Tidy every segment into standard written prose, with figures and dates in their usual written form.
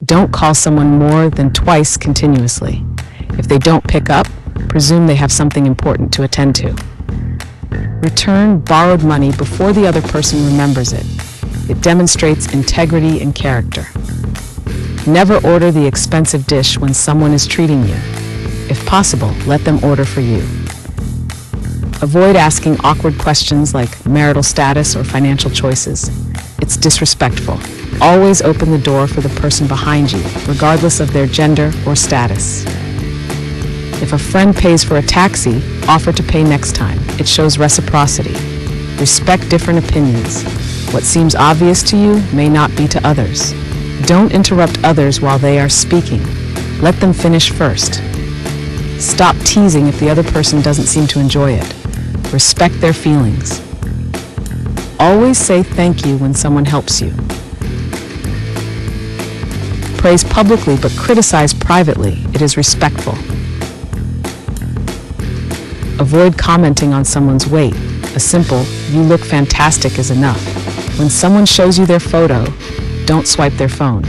Don't call someone more than twice continuously. If they don't pick up, presume they have something important to attend to. Return borrowed money before the other person remembers it. It demonstrates integrity and character. Never order the expensive dish when someone is treating you. If possible, let them order for you. Avoid asking awkward questions like marital status or financial choices. It's disrespectful. Always open the door for the person behind you, regardless of their gender or status. If a friend pays for a taxi, offer to pay next time. It shows reciprocity. Respect different opinions. What seems obvious to you may not be to others. Don't interrupt others while they are speaking. Let them finish first. Stop teasing if the other person doesn't seem to enjoy it. Respect their feelings. Always say thank you when someone helps you. Praise publicly but criticize privately. It is respectful. Avoid commenting on someone's weight. A simple, "You look fantastic" is enough. When someone shows you their photo, don't swipe their phone.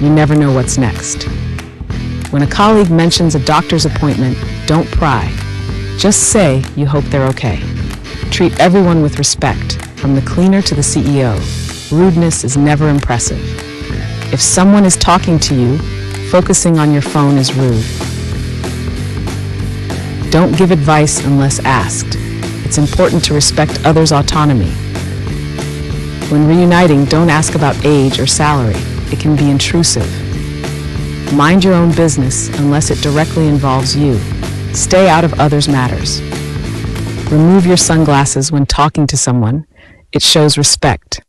You never know what's next. When a colleague mentions a doctor's appointment, don't pry. Just say you hope they're okay. Treat everyone with respect, from the cleaner to the CEO. Rudeness is never impressive. If someone is talking to you, focusing on your phone is rude. Don't give advice unless asked. It's important to respect others' autonomy. When reuniting, don't ask about age or salary. It can be intrusive. Mind your own business unless it directly involves you. Stay out of others' matters. Remove your sunglasses when talking to someone. It shows respect.